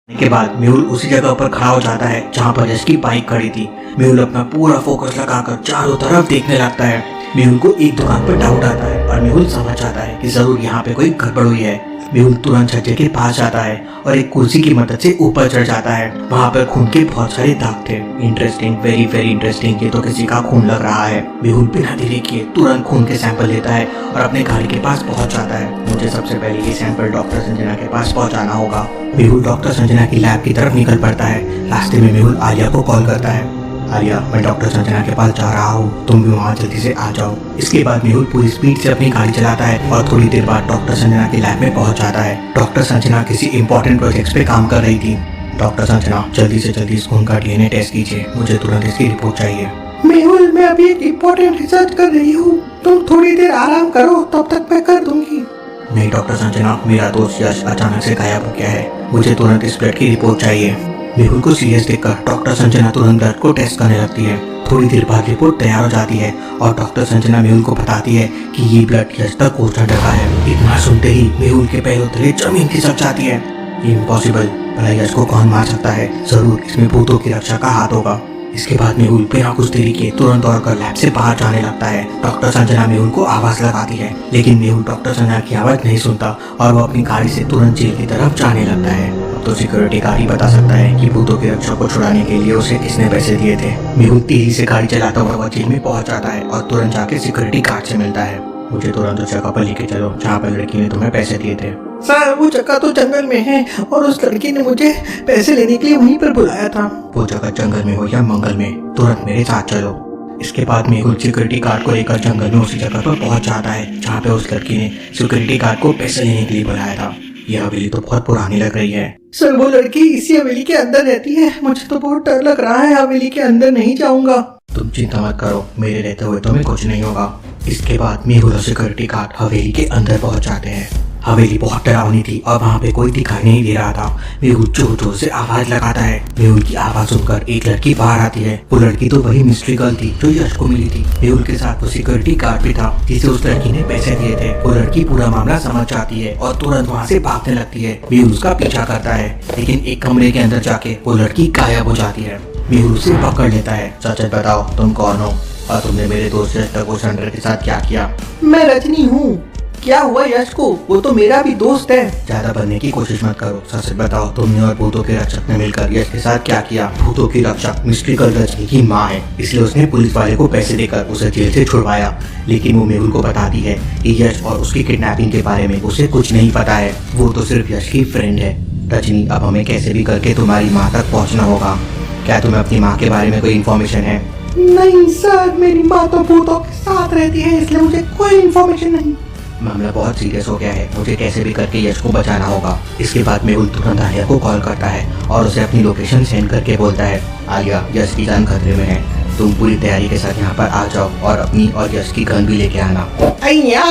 के बाद मेहुल उसी जगह पर खड़ा हो जाता है जहाँ पर यश की बाइक खड़ी थी। मेहुल अपना पूरा फोकस लगाकर चारों तरफ देखने लगता है। मेहुल को एक दुकान पर डाउट आता है और मेहुल समझ जाता है कि जरूर यहाँ पे कोई गड़बड़ हुई है। मेहुल तुरंत छज्जे के पास जाता है और एक कुर्सी की मदद से ऊपर चढ़ जाता है। वहाँ पर खून के बहुत सारे दाग थे। Interesting, very very interesting. ये तो किसी का खून लग रहा है। मेहुल बिना देरी किए तुरंत खून के सैंपल लेता है और अपने गाड़ी के पास पहुँच जाता है। मुझे सबसे पहले ये सैंपल डॉक्टर संजना के पास पहुँचाना होगा। मेहुल डॉक्टर संजना की लैब की तरफ निकल पड़ता है। रास्ते में मेहुल आलिया को कॉल करता है। आलिया, मैं डॉक्टर संजना के पास जा रहा हूँ, तुम भी वहाँ जल्दी से आ जाओ। इसके बाद मेहुल पूरी स्पीड से अपनी गाड़ी चलाता है और थोड़ी देर बाद डॉक्टर संजना की लैब में पहुँच जाता है। डॉक्टर संजना किसी इम्पोर्टेंट प्रोजेक्ट पे काम कर रही थी। डॉक्टर संजना, जल्दी से जल्दी इस खून का डीएनए टेस्ट कीजिए, मुझे तुरंत इसकी रिपोर्ट चाहिए। मेहुल, मैं अभी एक इम्पोर्टेंट रिसर्च कर रही हूँ, तुम थोड़ी देर आराम करो, तब तक मैं कर दूंगी। नहीं डॉक्टर संजना, मेरा दोस्त यश अचानक से गायब हो गया है, मुझे तुरंत इस ब्लड की रिपोर्ट चाहिए। मेहुल को सीरियस देखकर डॉक्टर संजना तुरंत ब्लड को टेस्ट करने लगती है। थोड़ी देर बाद रिपोर्ट तैयार हो जाती है और डॉक्टर संजना मेहुल को बताती है कि ये ब्लड यश तक पहुंचने लगा है। इतना सुनते ही मेहुल के पैरों तले जमीन खिसक जाती है। इम्पॉसिबल, भला यश को कौन मार सकता है? जरूर इसमें भूतों की रक्षा का हाथ होगा। इसके बाद मेहुल बिना कुछ देरी किए तुरंत दौड़कर लैब से बाहर जाने लगता है। डॉक्टर संजना मेहुल को आवाज लगाती है, लेकिन मेहुल डॉक्टर संजना की आवाज नहीं सुनता और वो अपनी गाड़ी से तुरंत जेल की तरफ जाने लगता है। अब तो सिक्योरिटी गार्ड ही बता सकता है कि भूतों की रक्षा को छुड़ाने के लिए उसे किसने पैसे दिए थे। मेहुल तेजी से गाड़ी चलाता हुआ वह जेल में पहुंच जाता है और तुरंत जाके सिक्योरिटी गार्ड से मिलता है। मुझे तुरंत उस जगह पर लेके चलो जहाँ पर लड़की ने तुम्हें पैसे दिए थे। सर, वो जगह तो जंगल में है और उस लड़की ने मुझे पैसे लेने के लिए वहीं पर बुलाया था। वो जगह जंगल में हो या मंगल में, तुरंत मेरे साथ चलो। इसके बाद मेहुल सिक्योरिटी गार्ड को लेकर जंगल में उसी जगह पर पहुंच जाता है जहाँ पे उस लड़की ने सिक्योरिटी गार्ड को पैसे लेने के लिए बुलाया था। यह हवेली तो बहुत पुरानी लग रही है। सर, वो लड़की इसी हवेली के अंदर रहती है, मुझे तो बहुत डर लग रहा है, हवेली के अंदर नहीं जाऊंगा। तुम चिंता मत करो, मेरे रहते हुए तुम्हें कुछ नहीं होगा। इसके बाद मेहुल और सिक्योरिटी गार्ड हवेली के अंदर पहुंच जाते हैं। हवेली बहुत डरावनी थी और वहाँ पे कोई दिखाई नहीं दे रहा था। मेहुल जोर जोर से आवाज लगाता है। मेहुल की आवाज सुनकर एक लड़की बाहर आती है। वो लड़की तो वही मिस्ट्री गर्ल थी जो यश को मिली थी। मेहुल के साथ वो सिक्योरिटी गार्ड भी था जिसे उस लड़की ने पैसे दिए थे। वो लड़की पूरा मामला समझ जाती है और तुरंत वहाँ से भागने लगती है। मेहुल उसका पीछा करता है, लेकिन एक कमरे के अंदर जाके वो लड़की गायब हो जाती है। मेहुल उसे पकड़ लेता है। सच बताओ, तुम कौन हो और तुमने मेरे दोस्त यश तक वो सेंटर के साथ क्या किया? मैं रजनी हूँ। क्या हुआ यश को? वो तो मेरा भी दोस्त है। ज्यादा बनने की कोशिश मत करो, सच बताओ, तुमने और भूतों के रक्षक ने मिलकर यश के साथ क्या किया? भूतों की रक्षक मिस्ट्री गर्ल रजनी की माँ है, इसलिए उसने पुलिस वाले को पैसे देकर उसे जेल से छुड़वाया। लेकिन वो मेहुल को बताती है कि यश और उसकी किडनैपिंग के बारे में उसे कुछ नहीं पता है, वो तो सिर्फ यश की फ्रेंड है। रजनी, अब हमें कैसे भी करके तुम्हारी माँ तक पहुँचना होगा। क्या तुम्हें अपनी माँ के बारे में कोई इन्फॉर्मेशन है? नहीं सर, मेरी माँ तो भूतों के साथ रहती है, इसलिए मुझे कोई इन्फॉर्मेशन नहीं। मामला बहुत सीरियस हो गया है, मुझे कैसे भी करके यश को बचाना होगा। इसके बाद मेहुल तुरंत आलिया को कॉल करता है और उसे अपनी लोकेशन सेंड करके बोलता है, आलिया, यश की जान खतरे में है, तुम पूरी तैयारी के साथ यहाँ पर आ जाओ और अपनी और यश की गन भी लेके आना। अय्या,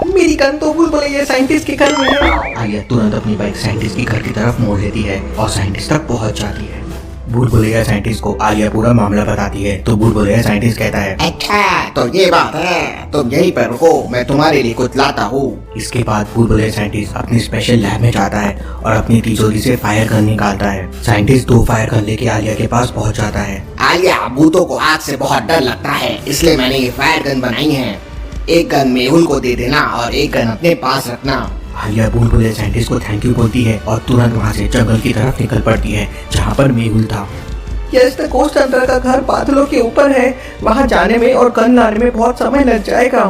मेरी गन तो बुलबुलैया साइंटिस्ट के घर में है। आलिया तुरंत अपनी बाइक साइंटिस्ट की घर की तरफ मोड़ लेती है और साइंटिस्ट तक पहुँच जाती है। बुलबुलैया साइंटिस्ट को आलिया पूरा मामला बताती है तो बुलबुलैया साइंटिस्ट कहता है, अच्छा तो ये बात है, तुम यहीं पर रुको, मैं तुम्हारे लिए कुछ लाता हूँ। इसके बाद बुलबुलैया साइंटिस्ट अपनी स्पेशल लैब में जाता है और अपनी तिजोरी से फायर गन निकालता है। साइंटिस्ट 2 फायर गन लेके आलिया के पास पहुंच जाता है। आलिया, भूतों को आग से बहुत डर लगता है, इसलिए मैंने ये फायर गन बनाई है। एक गन मेहुल को दे देना और एक गन अपने पास रखना। आलिया बुलबुलैया साइंटिस्ट को थैंक यू बोलती है और तुरंत वहाँ से जंगल की तरफ निकल पड़ती है जहाँ पर मेहुल था। यस द कोस्ट हंटर का घर बादलों के ऊपर है, वहाँ जाने में और गन लाने में बहुत समय लग जाएगा।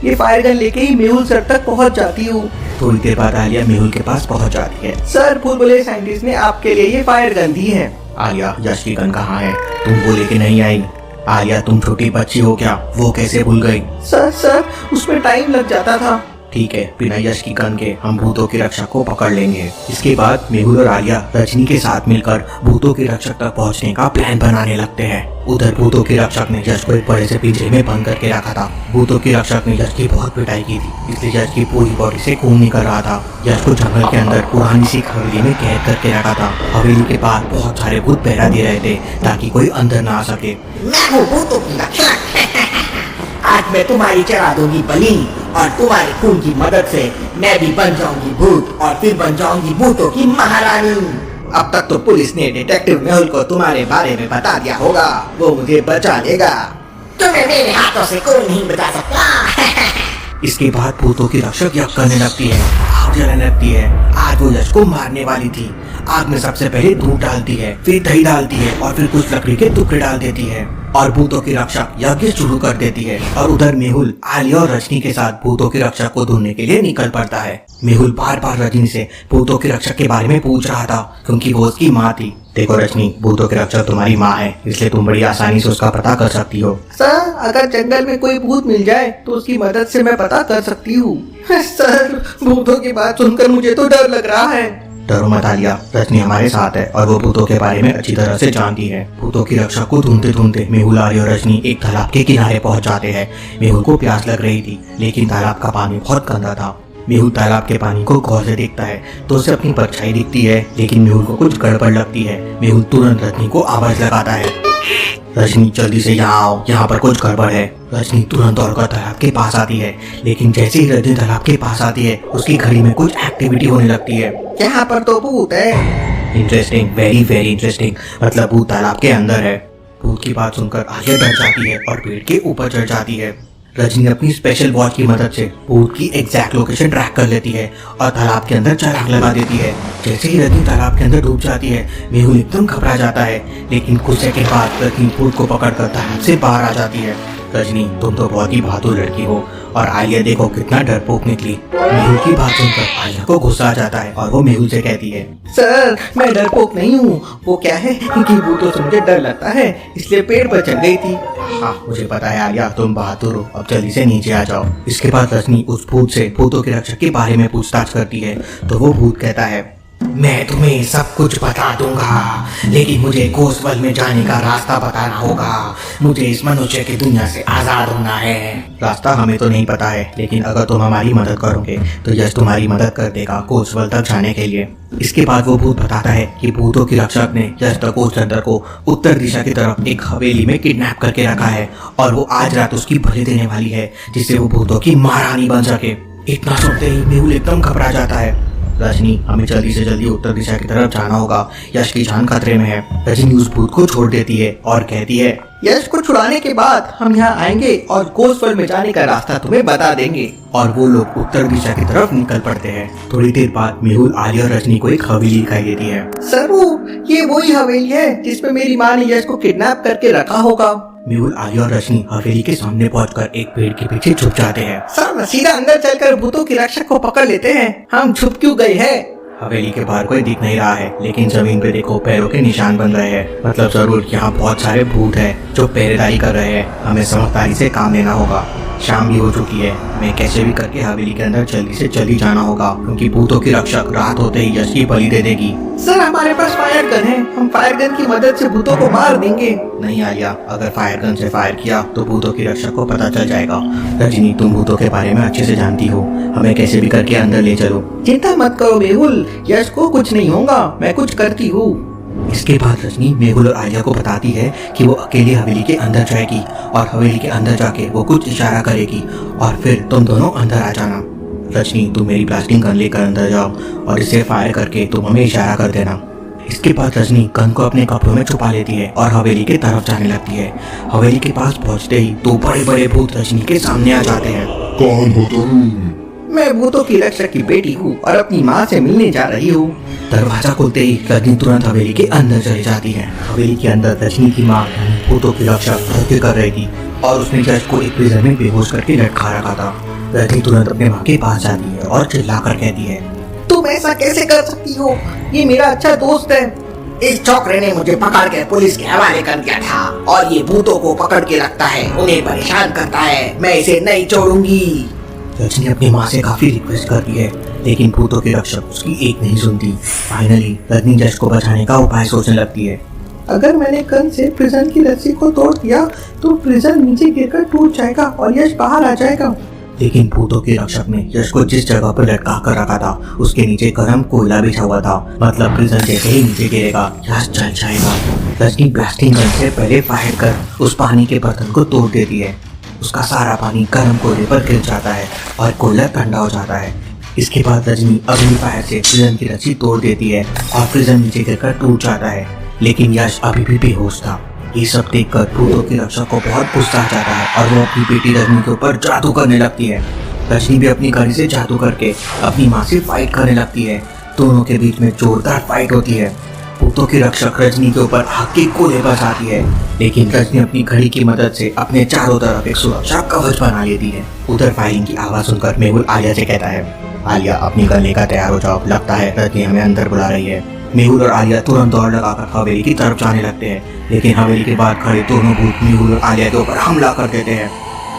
ये फायर गन लेके ही मेहुल सर तक पहुँच जाती हूँ। थोड़ी देर बाद आलिया मेहुल के पास पहुँच जाती है। सर, बुलबुलैया साइंटिस्ट ने आपके लिए ये फायर गन दी है। आलिया, यश की गन कहाँ है? तुम वो लेके नहीं आई? आलिया, तुम छोटी बच्ची हो क्या? वो कैसे भूल गई? सर, उसमें टाइम लग जाता था। ठीक है, बिना यश की गन के हम भूतों की रक्षक को पकड़ लेंगे। इसके बाद मेहुल और आलिया रजनी के साथ मिलकर भूतों के रक्षक तक पहुंचने का प्लान बनाने लगते हैं। उधर भूतों के रक्षक ने यश को एक बड़े से पिंजरे में बंद करके रखा था। भूतों के रक्षक ने यश की बहुत पिटाई की थी, इसलिए यश की पूरी बॉडी से खून निकल रहा था। यश को जंगल के अंदर पुरानी सी हवेली में कैद करके रखा था। हवेली के बाहर बहुत सारे भूत पहरा दे रहे थे ताकि कोई अंदर ना आ सके। मैं हूँ भूतों की रक्षक। आज मैं तुम्हारी चढ़ा दूंगी बलि और तुम्हारे खून की मदद से मैं भी बन जाऊंगी भूत और फिर बन जाऊंगी भूतों की महारानी। अब तक तो पुलिस ने डिटेक्टिव मेहुल को तुम्हारे बारे में बता दिया होगा, वो मुझे बचा लेगा। तुम्हें मेरे हाथों से कोई नहीं बचा सकता। इसके बाद भूतों की रक्षक यज्ञ करने लगती है, आग जलाने लगती है। आज वो यश को मारने वाली थी। आग में सबसे पहले दूध डालती है, फिर दही डालती है और फिर कुछ लकड़ी के टुकड़े डाल देती है और भूतों की रक्षक यज्ञ शुरू कर देती है। और उधर मेहुल आलिया और रजनी के साथ भूतों की रक्षक को ढूंढने के लिए निकल पड़ता है। मेहुल बार बार रजनी से भूतों की रक्षक के बारे में पूछ रहा था क्योंकि वो उसकी माँ थी। देखो रजनी, भूतों की रक्षक तुम्हारी माँ है, इसलिए तुम बड़ी आसानी से उसका पता कर सकती हो। सर, अगर जंगल में कोई भूत मिल जाए तो उसकी मदद से मैं पता कर सकती हूँ। सर, भूतों की बात सुनकर मुझे तो डर लग रहा है। डरो मत आलिया, रजनी हमारे साथ है और वो भूतों के बारे में अच्छी तरह से जानती है। भूतों की रक्षा को ढूंढते ढूंढते मेहुल, आलिया और रजनी एक तालाब के किनारे पहुंच जाते हैं। मेहुल को प्यास लग रही थी, लेकिन तालाब का पानी बहुत गंदा था। मेहुल तालाब के पानी को गौर से देखता है तो उसे अपनी परछाई दिखती है, लेकिन मेहुल को कुछ गड़बड़ लगती है। मेहुल तुरंत रजनी को आवाज लगाता है, रजनी जल्दी से यहाँ आओ, यहाँ पर कुछ गड़बड़ है। रजनी तुरंत दौड़कर तालाब के पास आती है, लेकिन जैसे ही रजनी तालाब के पास आती है उसकी घड़ी में कुछ एक्टिविटी होने लगती है। यहाँ पर तो भूत है। Interesting, very very interesting. मतलब भूत तालाब के अंदर है। भूत की बात सुनकर आलिया डर जाती है और पेड़ के ऊपर चढ़ जाती है। रजनी अपनी स्पेशल वॉच की मदद से भूत की एग्जैक्ट लोकेशन ट्रैक कर लेती है और तालाब के अंदर छलांग लगा देती है। जैसे ही रजनी तालाब के अंदर डूब जाती है, मेहुल एकदम घबरा जाता है, लेकिन कुछ सेकंड बाद रजनी भूत को पकड़कर तालाब से बाहर आ जाती है। रजनी, तुम तो बहुत ही बहादुर लड़की हो। और आलिया देखो कितना डरपोक निकली। मेहुल की बात सुनकर आलिया को गुस्सा आ जाता है और वो मेहुल से कहती है, सर, मैं डरपोक नहीं हूँ। वो क्या है कि भूतों से मुझे डर लगता है, इसलिए पेड़ पर चढ़ गई थी। हाँ मुझे पता है आलिया, तुम बहादुर हो, अब जल्दी से नीचे आ जाओ। इसके बाद रजनी उस भूत से भूतों के रक्षक के बारे में पूछताछ करती है तो वो भूत कहता है, मैं तुम्हें सब कुछ बता दूंगा, लेकिन मुझे घोषवल में जाने का रास्ता बताना होगा। मुझे इस मनुष्य की दुनिया से आजाद होना है। रास्ता हमें तो नहीं पता है, लेकिन अगर तुम हमारी मदद करोगे तो यश तुम्हारी मदद कर देगा घोषवल तक जाने के लिए। इसके बाद वो भूत बताता है कि भूतों की रक्षक ने यश तकोचंद्र को उत्तर दिशा की तरफ एक हवेली में किडनैप करके रखा है और वो आज रात उसकी बलि देने वाली है, जिससे वो भूतों की महारानी बन सके। इतना सुनते ही मेहुल एकदम घबरा जाता है। रजनी, हमें जल्दी से जल्दी उत्तर दिशा की तरफ जाना होगा, यश की जान खतरे में है। रजनी उस भूत को छोड़ देती है और कहती है, यश को छुड़ाने के बाद हम यहाँ आएंगे और घोषवल में जाने का रास्ता तुम्हें बता देंगे। और वो लोग उत्तर दिशा की तरफ निकल पड़ते हैं। थोड़ी देर बाद मेहुल, आलिया और रजनी को एक हवेली दिखाई देती है। सर, ये वही हवेली है जिसमें मेरी माँ ने यश को किडनैप करके रखा होगा। मेहुल, आलिया और रजनी हवेली के सामने पहुंचकर एक पेड़ के पीछे छुप जाते हैं। सर, सीधा अंदर चलकर भूतों की रक्षक को पकड़ लेते हैं। हम छुप क्यों गए हैं? हवेली के बाहर कोई दिख नहीं रहा है, लेकिन जमीन पे देखो पैरों के निशान बन रहे हैं। मतलब जरूर यहाँ बहुत सारे भूत हैं जो पहरेदारी कर रहे हैं। हमें समझदारी से काम लेना होगा। शाम भी हो चुकी है, हमें कैसे भी करके हवेली के अंदर जल्दी से जल्दी जाना होगा, क्योंकि भूतों की रक्षक रात होते ही यश की बलि दे देगी। सर, हमारे पास फायर गन है, हम फायर गन की मदद से भूतों को मार देंगे। नहीं आलिया, अगर फायर गन से फायर किया तो भूतों की रक्षक को पता चल जाएगा। रजनी, तुम भूतों के बारे में अच्छे से जानती हो, हमें कैसे भी करके अंदर ले चलो। चिंता मत करो मेहुल, यश को कुछ नहीं होगा, मैं कुछ करती हूँ। इसके बाद रजनी मेहुल और आलिया को बताती है कि वो अकेले हवेली के अंदर जाएगी और हवेली के अंदर जाके वो कुछ इशारा करेगी और फिर तुम दोनों अंदर आ जाना। रजनी, तुम मेरी ब्लास्टिंग गन लेकर अंदर जाओ और इसे फायर करके तुम हमें इशारा कर देना। इसके बाद रजनी गन को अपने कपड़ों में छुपा लेती है और हवेली की तरफ जाने लगती है। हवेली के पास पहुंचते ही दो बड़े बड़े भूत रजनी के सामने आ जाते हैं। कौन हो तुम? मैं भूतों की रक्षक की बेटी हूँ और अपनी माँ से मिलने जा रही हूँ। दरवाजा खुलते ही रजनी तुरंत हवेली के अंदर चली जाती है। हवेली के अंदर रजनी की माँ भूतों की रक्षक नृत्य कर रही थी और उसने जज को एक प्रिजन में बेहोश करके लटका रखा था। रजनी तुरंत अपने माँ के पास जाती है और चिल्लाकर कहती है, तुम ऐसा कैसे कर सकती हो? ये मेरा अच्छा दोस्त है। इस छोकरे ने मुझे पकड़ के पुलिस के हवाले कर दिया था और ये भूतों को पकड़ के रखता है, उन्हें परेशान करता है। मैं इसे नहीं छोड़ूंगी। रजनी अपनी माँ से काफी रिक्वेस्ट करती है, लेकिन भूतों की रक्षक उसकी एक नहीं सुनती। फाइनली रजनी जज को बचाने का उपाय सोचने लगती है। अगर मैंने गन से प्रिजन की रस्सी को तोड़ दिया तो प्रिजन नीचे गिरकर टूट जाएगा और यश बाहर आ जाएगा। लेकिन भूतों के रक्षक ने यश को जिस जगह पर लटका कर रखा था उसके नीचे गर्म कोयला बिछा हुआ था। मतलब प्रिजन जैसे ही नीचे गिरेगा यश जल जाएगा। रजनी ब्लास्टिंग गन से पहले फायर कर उस पानी के बर्तन को तोड़ देती है। उसका सारा पानी गर्म कोयले पर गिर जाता है और कोयला ठंडा हो जाता है। इसके बाद रजनी अग्नि फायर से प्रिजन की रस्सी तोड़ देती है और प्रिजन नीचे गिरकर टूट जाता है, लेकिन यश अभी भी बेहोश था। ये सब देखकर भूतों की रक्षा को बहुत गुस्सा आ जाता है और वो अपनी बेटी रजनी के ऊपर जादू करने लगती है। रजनी भी अपनी घड़ी से जादू करके अपनी माँ से फाइट करने लगती है। दोनों के बीच में जोरदार फाइट होती है। भूतों की रक्षक रजनी के ऊपर आग के गोले बरसाती है, लेकिन रजनी अपनी घड़ी की मदद से अपने चारों तरफ एक सुरक्षा कवच बना लेती है। उधर फायरिंग की आवाज सुनकर मेहुल आलिया से कहता है, आलिया अपनी गन लेकर तैयार हो जाओ, लगता है रजनी हमें अंदर बुला रही है। मेहुल और आलिया तुरंत दौड़ लगाकर हवेली की तरफ जाने लगते हैं, लेकिन हवेली के बाहर खड़े दोनों भूत मेहुल और आलिया के ऊपर हमला कर देते हैं।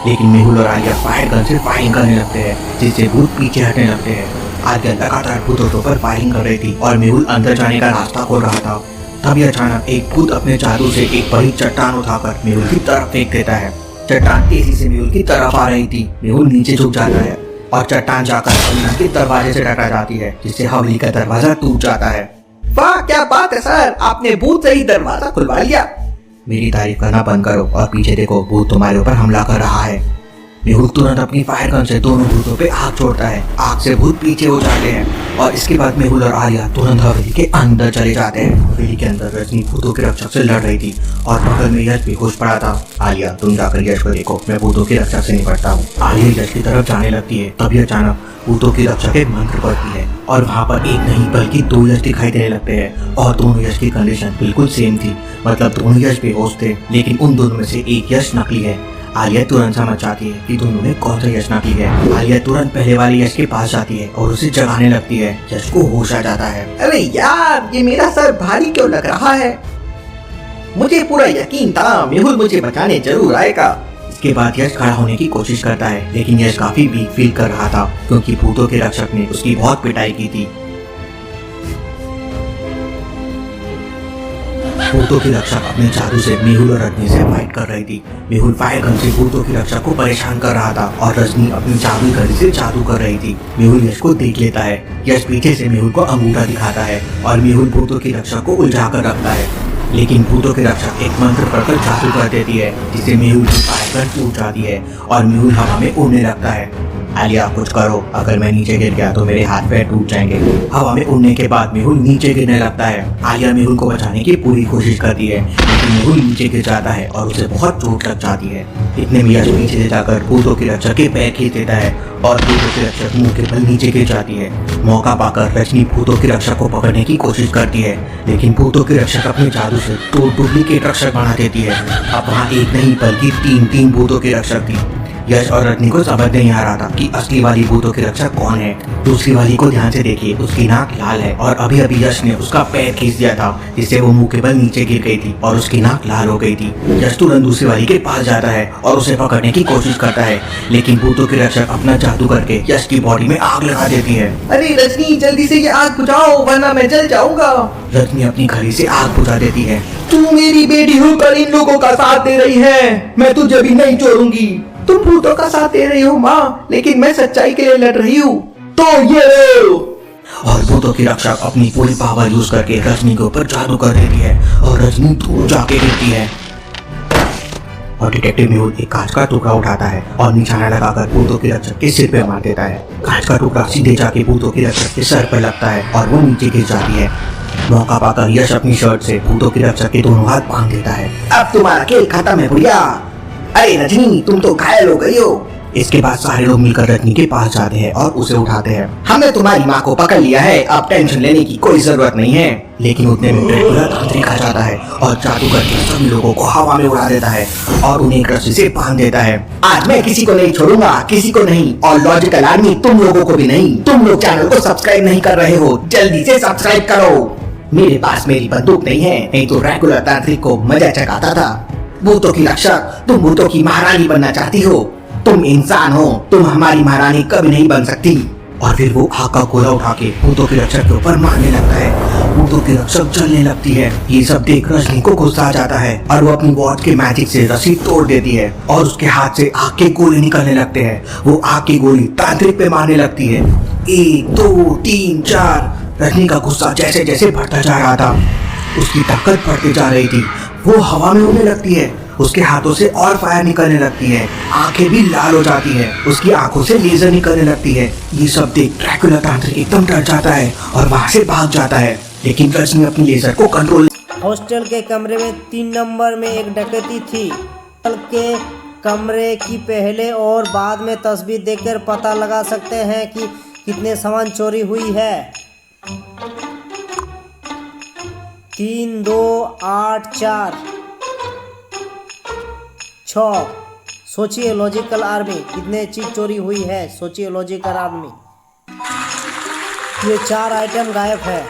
लेकिन मेहुल और आलिया फायर गन से फायरिंग करने लगते हैं, जिससे भूत पीछे हटने लगते हैं। आलिया लगातार भूतों के ऊपर फायरिंग कर रही थी और मेहुल अंदर जाने का रास्ता खोल रहा था। तभी अचानक एक भूत अपने जादू से एक बड़ी चट्टान उठाकर मेहुल की तरफ फेंक देता है। चट्टान तेजी से मेहुल की तरफ आ रही थी। मेहुल नीचे झुक जाता है और चट्टान जाकर हवेली के दरवाजे से टकरा जाती है, जिससे हवेली का दरवाजा टूट जाता है। वाह क्या बात है सर, आपने भूत से ही दरवाजा खुलवा लिया। मेरी तारीफ करना बंद करो और पीछे देखो, भूत तुम्हारे ऊपर हमला कर रहा है। मेहुल तुरंत अपनी फायर गन से दोनों भूतों पे आग छोड़ता है। आग से भूत पीछे हो जाते हैं और इसके बाद मेहुल और आलिया तुरंत हवेली के अंदर चले जाते हैं। हवेली के अंदर रजनी भूतों के रक्षक से लड़ रही थी और बगल में यश बेहोश पड़ा था। आलिया तुम जाकर यश को देखो, मैं भूतों के रक्षक से निपटता हूँ। आलिया यश की तरफ जाने लगती है। तभी अचानक भूतों की रक्षक एक मंत्र पड़ती है और वहाँ पर एक नहीं बल्कि दो यश दिखाई देने लगते हैं और दोनों यश की कंडीशन बिल्कुल सेम थी। मतलब दोनों यश बेहोश थे, लेकिन उन दोनों में से एक यश नकली है। आलिया तुरंत समझ जाती है कि दोनों में कौन सा यश नकली है। आलिया तुरंत पहले वाले यश के पास जाती है और उसे जगाने लगती है। यश को होश आ जाता है। अरे यार, ये मेरा सर भारी क्यों लग रहा है? मुझे पूरा यकीन था मेहुल मुझे बचाने जरूर आएगा। इसके बाद यश खड़ा होने की कोशिश करता है, लेकिन यश काफी वीक फील कर रहा था क्योंकि भूतों के रक्षक ने उसकी बहुत पिटाई की थी। भूतों की रक्षक अपने जादू से मेहुल और रजनी से फाइट कर रही थी। मेहुल फायर गन से भूतों की रक्षक को परेशान कर रहा था और रजनी अपनी जादू घड़ी से जादू कर रही थी। मेहुल यश को देख लेता है। यश पीछे से मेहुल को अंगूठा दिखाता है और मेहुल भूतों की रक्षक को उलझा कर रखता है, लेकिन भूतों के रक्षक एक मंत्र पढ़कर जादू कर देती है, जिससे मेहुल की फायर गन टूट जाती है और मेहुल हवा में उड़ने लगता है। आलिया कुछ करो, अगर मैं नीचे गिर गया तो मेरे हाथ पैर टूट जाएंगे। हवा में उड़ने के बाद मेहुल नीचे गिरने लगता है। आलिया मेहुल को बचाने की पूरी कोशिश करती है, लेकिन मेहुल नीचे गिर जाता है और उसे बहुत चोट लग जाती है। इतने में यश पीछे से जाकर भूतों के रक्षक के पैर खींच देता है और भूतों के रक्षक मुंह के बल नीचे गिर जाती है। मौका पाकर रजनी भूतों के रक्षक को पकड़ने की कोशिश करती है, लेकिन भूतों के रक्षक अपने जादू से दो डुप्लीकेट रक्षक बना देती है। अब वहाँ एक नहीं बल्कि तीन भूतों के रक्षक थी। यश और रजनी को समझ नहीं आ रहा था कि असली वाली भूतों की रक्षक कौन है। दूसरी वाली को ध्यान से देखिए, उसकी नाक लाल है और अभी अभी यश ने उसका पैर खींच दिया था, जिससे वो मुंह के बल नीचे गिर गई थी और उसकी नाक लाल हो गई थी। यश तुरंत दूसरी वाली के पास जाता है और उसे पकड़ने की कोशिश करता है, लेकिन भूतों की रक्षक अपना जादू करके यश की बॉडी में आग लगा देती है। अरे रजनी, जल्दी से ये आग बुझाओ वरना मैं जल जाऊंगा। रजनी अपनी घड़ी से आग बुझा देती है। तू मेरी बेटी होकर इन लोगों का साथ दे रही है, मैं तुझे भी नहीं छोड़ूंगी। तुम भूतों का साथ दे रही हो माँ, लेकिन मैं सच्चाई के लिए लड़ रही हूँ। तो ये लो। और भूतों की रक्षक अपनी पूरी पावर यूज करके रजनी के ऊपर जादू कर देती है और रजनी दूर जाके गिरती है। और डिटेक्टिव मेहुल एक कांच का टुकड़ा उठाता है और निशाना लगाकर भूतों के रक्षक के सिर पे मार देता है। कांच का टुकड़ा सीधे जाके भूतों के रक्षक के सर पर लगता है और वो नीचे गिर जाती है। मौका पाकर यश अपनी शर्ट से भूतों के रक्षक के दोनों हाथ बांध देता है। अब तुम्हारा खेल खत्म है बुढ़िया। अरे रजनी, तुम तो घायल हो गई हो। इसके बाद सारे लोग मिलकर रजनी के पास जाते हैं और उसे उठाते हैं। हमने तुम्हारी माँ को पकड़ लिया है, अब टेंशन लेने की कोई जरूरत नहीं है। लेकिन उतने में ड्रैकुला तांत्रिक आ जाता है और जादू करके सभी लोगों को हवा में उड़ा देता है और उन्हें एक रस्सी से बांध देता है। आज मैं किसी को नहीं छोड़ूंगा, किसी को नहीं, और लॉजिकल आर्मी तुम लोगों को भी नहीं। तुम लोग चैनल को सब्सक्राइब नहीं कर रहे हो, जल्दी से सब्सक्राइब करो। मेरे पास मेरी बंदूक नहीं है, नहीं तो ड्रैकुला तांत्रिक को मजा चकाता था। भूतों की रक्षक, तुम भूतों की महारानी बनना चाहती हो। तुम इंसान हो, तुम हमारी महारानी कभी नहीं बन सकती। और फिर वो आग का गोला उठा के भूतों के रक्षक के ऊपर मारने लगता है। भूतों की रक्षक जलने लगती है। ये सब देख रजनी को गुस्सा आ जाता है और वो अपनी वॉच के मैजिक से रस्सी तोड़ देती है और उसके हाथ से आग के गोले निकलने लगते हैं। वो आग की गोली तांत्रिक पे मारने लगती है। 1 2 3 4। रजनी का गुस्सा जैसे जैसे बढ़ता जा रहा था, उसकी ताकत बढ़ती जा रही थी। वो हवा में उड़ने लगती है, उसके हाथों से और फायर निकलने लगती है, आंखें भी लाल हो जाती है, उसकी आंखों से लेजर निकलने लगती है। ये सब देख ड्रैकुला तांत्रिक एकदम डर जाता है और वहां से भाग जाता है, लेकिन रजनी अपनी लेजर को कंट्रोल। हॉस्टल के कमरे में 3 नंबर में एक डकैती थी। हॉस्टल के कमरे की पहले और बाद में तस्वीर देखकर पता लगा सकते हैं कि कितने सामान चोरी हुई है। 3, 2, 8, 4, 6। सोचिए लॉजिकल आर्मी कितने चीज चोरी हुई है। सोचिए लॉजिकल आर्मी, ये 4 आइटम गायब है।